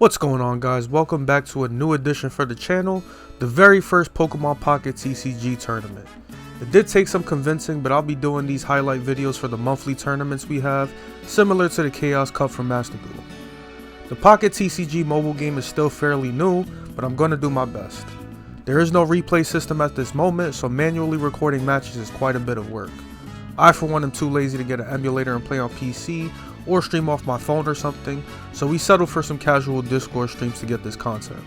What's going on, guys? Welcome back to a new edition for the channel, the very first Pokemon Pocket TCG tournament. It did take some convincing, but I'll be doing these highlight videos for the monthly tournaments we have, similar to the Chaos Cup from Master Duel. The Pocket TCG mobile game is still fairly new, but I'm going to do my best. There is no replay system at this moment, so manually recording matches is quite a bit of work. I for one am too lazy to get an emulator and play on PC, or stream off my phone or something, so we settled for some casual Discord streams to get this content.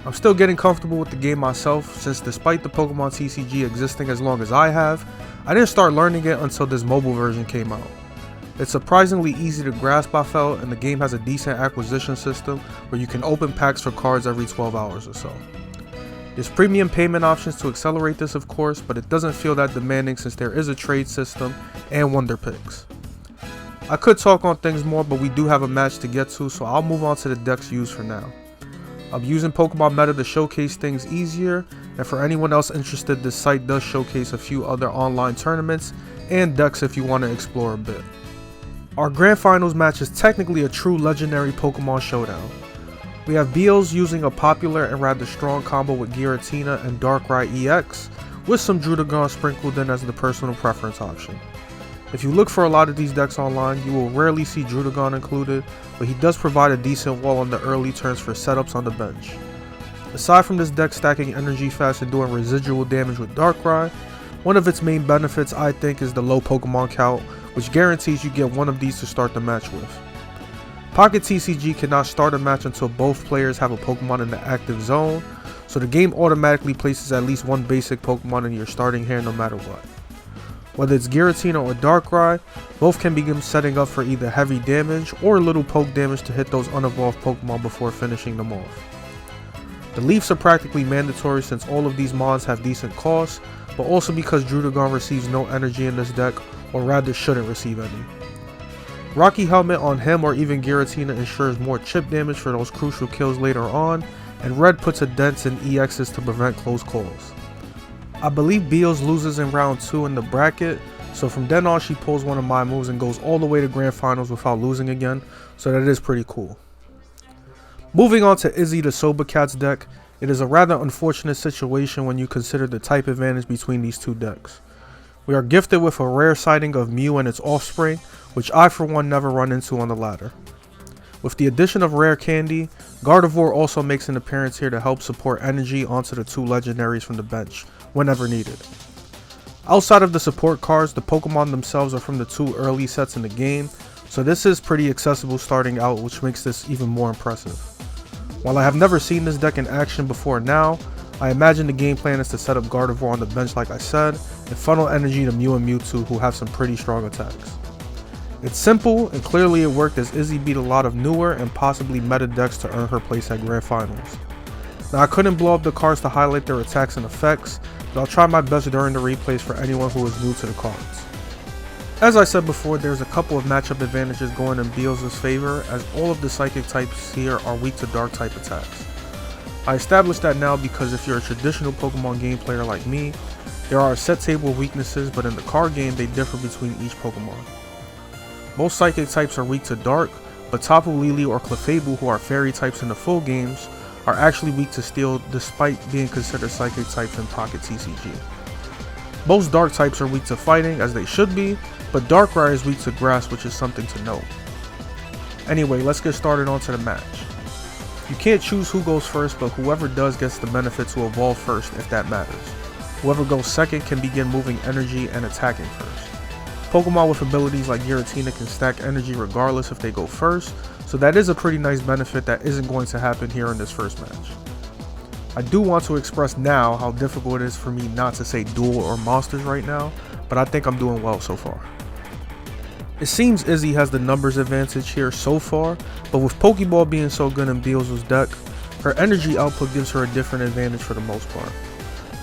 I'm still getting comfortable with the game myself, since despite the Pokemon TCG existing as long as I have, I didn't start learning it until this mobile version came out. It's surprisingly easy to grasp, I felt, and the game has a decent acquisition system where you can open packs for cards every 12 hours or so. There's premium payment options to accelerate this, of course, but it doesn't feel that demanding since there is a trade system and wonder picks. I could talk on things more, but we do have a match to get to, so I'll move on to the decks used for now. I'm using Pokemon Meta to showcase things easier, and for anyone else interested, this site does showcase a few other online tournaments and decks if you want to explore a bit. Our Grand Finals match is technically a true legendary Pokemon showdown. We have Beals using a popular and rather strong combo with Giratina and Darkrai EX, with some Druddigon sprinkled in as the personal preference option. If you look for a lot of these decks online, you will rarely see Druddigon included, but he does provide a decent wall on the early turns for setups on the bench. Aside from this deck stacking energy fast and doing residual damage with Darkrai, one of its main benefits I think is the low Pokemon count, which guarantees you get one of these to start the match with. Pocket TCG cannot start a match until both players have a Pokemon in the active zone, so the game automatically places at least one basic Pokemon in your starting hand no matter what. Whether it's Giratina or Darkrai, both can begin setting up for either heavy damage or little poke damage to hit those unevolved Pokemon before finishing them off. The Leafs are practically mandatory since all of these mons have decent costs, but also because Druddigon receives no energy in this deck, or rather shouldn't receive any. Rocky Helmet on him or even Giratina ensures more chip damage for those crucial kills later on, and Red puts a dent in EXs to prevent close calls. I believe Beals loses in round 2 in the bracket, so from then on she pulls one of my moves and goes all the way to Grand Finals without losing again, so that is pretty cool. Moving on to Izzy the Soba Cat's deck, it is a rather unfortunate situation when you consider the type advantage between these two decks. We are gifted with a rare sighting of Mew and its offspring, which I for one never run into on the ladder. With the addition of Rare Candy, Gardevoir also makes an appearance here to help support energy onto the two legendaries from the bench, whenever needed. Outside of the support cards, the Pokemon themselves are from the two early sets in the game, so this is pretty accessible starting out, which makes this even more impressive. While I have never seen this deck in action before now, I imagine the game plan is to set up Gardevoir on the bench like I said, and funnel energy to Mew and Mewtwo, who have some pretty strong attacks. It's simple, and clearly it worked as Izzy beat a lot of newer and possibly meta decks to earn her place at Grand Finals. Now I couldn't blow up the cards to highlight their attacks and effects, but I'll try my best during the replays for anyone who is new to the cards. As I said before, there's a couple of matchup advantages going in Beals' favor, as all of the psychic types here are weak to dark type attacks. I established that now because if you're a traditional Pokemon game player like me, there are a set table of weaknesses, but in the card game they differ between each Pokemon. Most psychic types are weak to dark, but Tapu Lele or Clefable, who are fairy types in the full games, are actually weak to steel despite being considered psychic types in Pocket TCG. Most dark types are weak to fighting, as they should be, but Darkrai is weak to grass, which is something to note. Anyway, let's get started onto the match. You can't choose who goes first, but whoever does gets the benefit to evolve first if that matters. Whoever goes second can begin moving energy and attacking first. Pokemon with abilities like Giratina can stack energy regardless if they go first, so that is a pretty nice benefit that isn't going to happen here in this first match. I do want to express now how difficult it is for me not to say duel or monsters right now, but I think I'm doing well so far. It seems Izzy has the numbers advantage here so far, but with Pokeball being so good in Beals' deck, her energy output gives her a different advantage for the most part.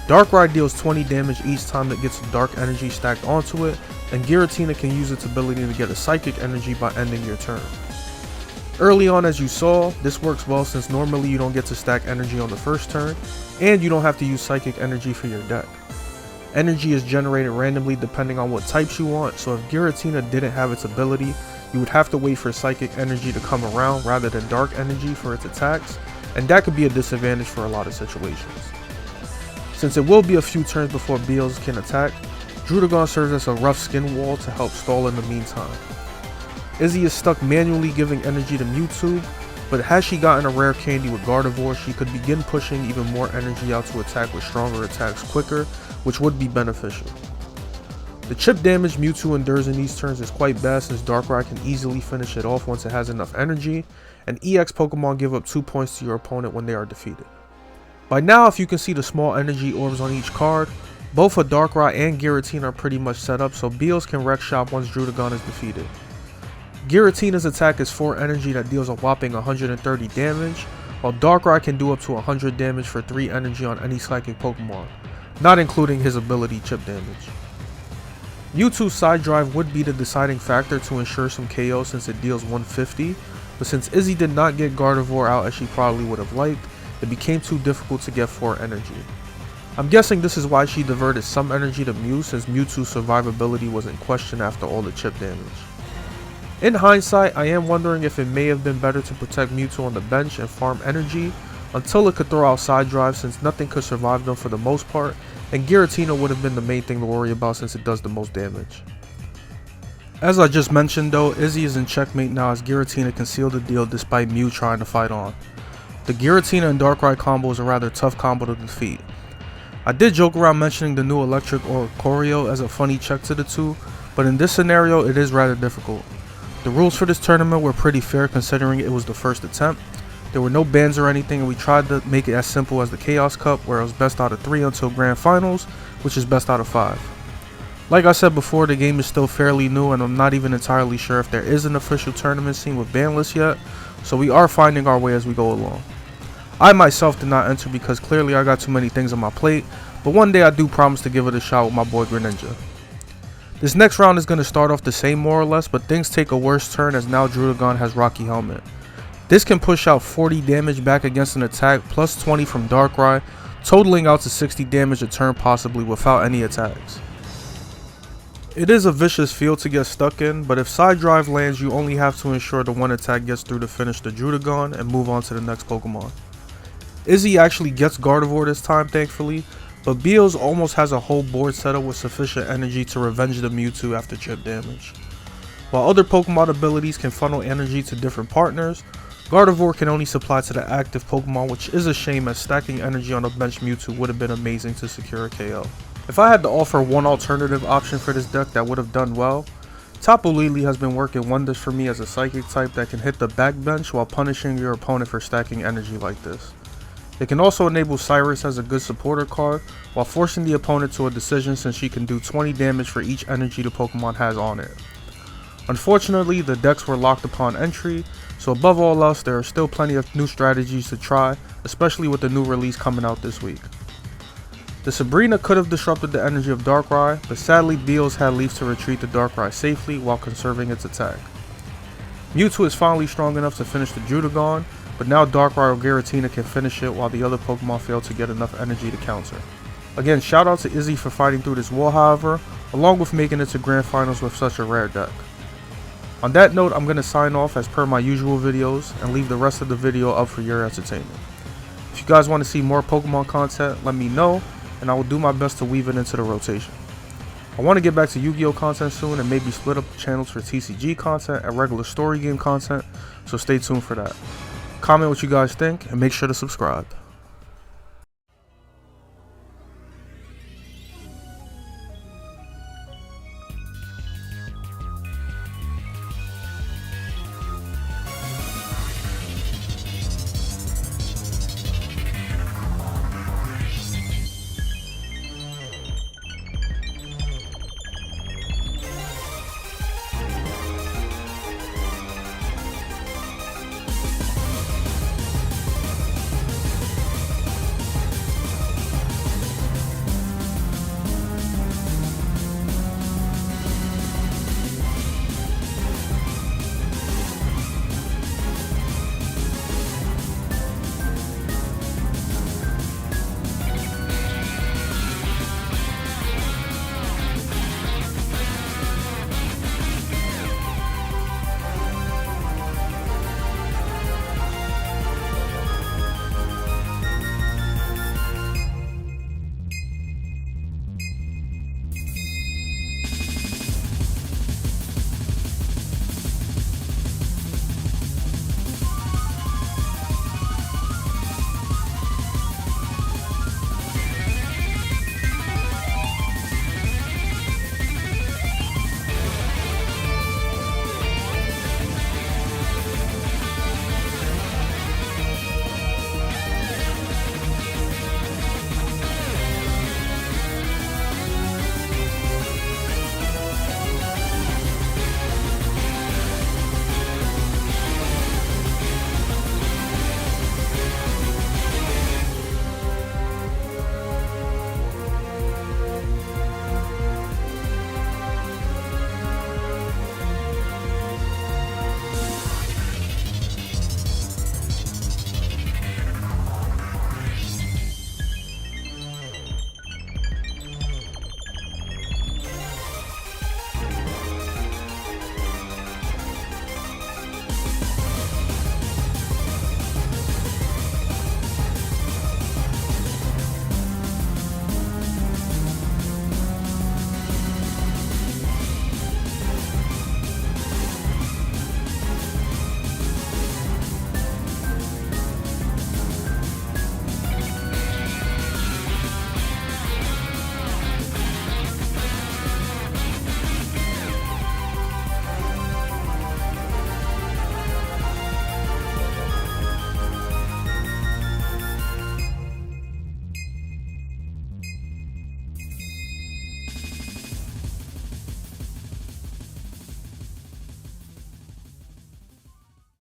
Darkrai deals 20 damage each time it gets dark energy stacked onto it, and Giratina can use its ability to get a psychic energy by ending your turn. Early on, as you saw, this works well since normally you don't get to stack energy on the first turn, and you don't have to use psychic energy for your deck. Energy is generated randomly depending on what types you want, so if Giratina didn't have its ability, you would have to wait for Psychic Energy to come around rather than Dark Energy for its attacks, and that could be a disadvantage for a lot of situations. Since it will be a few turns before Beals can attack, Druddigon serves as a rough skin wall to help stall in the meantime. Izzy is stuck manually giving energy to Mewtwo, but had she gotten a rare candy with Gardevoir, she could begin pushing even more energy out to attack with stronger attacks quicker, which would be beneficial. The chip damage Mewtwo endures in these turns is quite bad since Darkrai can easily finish it off once it has enough energy, and EX Pokemon give up 2 points to your opponent when they are defeated. By now, if you can see the small energy orbs on each card, both a Darkrai and Giratina are pretty much set up so Beals can wreck shop once Druddigon is defeated. Giratina's attack is 4 energy that deals a whopping 130 damage, while Darkrai can do up to 100 damage for 3 energy on any Psychic Pokemon, not including his ability chip damage. Mewtwo's side drive would be the deciding factor to ensure some KO since it deals 150, but since Izzy did not get Gardevoir out as she probably would have liked, it became too difficult to get 4 energy. I'm guessing this is why she diverted some energy to Mew since Mewtwo's survivability was in question after all the chip damage. In hindsight, I am wondering if it may have been better to protect Mewtwo on the bench and farm energy until it could throw out side drive since nothing could survive them for the most part, and Giratina would have been the main thing to worry about since it does the most damage. As I just mentioned though, Izzy is in checkmate now as Giratina can seal the deal despite Mew trying to fight on. The Giratina and Darkrai combo is a rather tough combo to defeat. I did joke around mentioning the new electric Oricorio as a funny check to the two, but in this scenario it is rather difficult. The rules for this tournament were pretty fair considering it was the first attempt. There were no bans or anything, and we tried to make it as simple as the Chaos Cup where it was best out of 3 until Grand Finals, which is best out of 5. Like I said before, the game is still fairly new and I'm not even entirely sure if there is an official tournament scene with ban lists yet, so we are finding our way as we go along. I myself did not enter because clearly I got too many things on my plate, but one day I do promise to give it a shot with my boy Greninja. This next round is going to start off the same more or less, but things take a worse turn as now Druddigon has Rocky Helmet. This can push out 40 damage back against an attack plus 20 from Darkrai, totaling out to 60 damage a turn possibly without any attacks. It is a vicious field to get stuck in, but if side drive lands you only have to ensure the one attack gets through to finish the Druddigon and move on to the next Pokemon. Izzy actually gets Gardevoir this time thankfully, but Beals almost has a whole board set up with sufficient energy to revenge the Mewtwo after chip damage. While other Pokemon abilities can funnel energy to different partners, Gardevoir can only supply to the active Pokemon, which is a shame as stacking energy on a bench Mewtwo would have been amazing to secure a KO. If I had to offer one alternative option for this deck that would have done well, Tapu Lele has been working wonders for me as a Psychic type that can hit the back bench while punishing your opponent for stacking energy like this. It can also enable Cyrus as a good supporter card while forcing the opponent to a decision since she can do 20 damage for each energy the Pokemon has on it. Unfortunately, the decks were locked upon entry, so above all else there are still plenty of new strategies to try, especially with the new release coming out this week. The Sabrina could have disrupted the energy of Darkrai, but sadly Beals had leave to retreat the Darkrai safely while conserving its attack. Mewtwo is finally strong enough to finish the Druddigon, but now Darkrai or Giratina can finish it while the other Pokemon fail to get enough energy to counter. Again, shout out to Izzy for fighting through this wall however, along with making it to Grand Finals with such a rare deck. On that note, I'm going to sign off as per my usual videos and leave the rest of the video up for your entertainment. If you guys want to see more Pokemon content, let me know, and I will do my best to weave it into the rotation. I want to get back to Yu-Gi-Oh content soon and maybe split up the channels for TCG content and regular story game content, so stay tuned for that. Comment what you guys think and make sure to subscribe.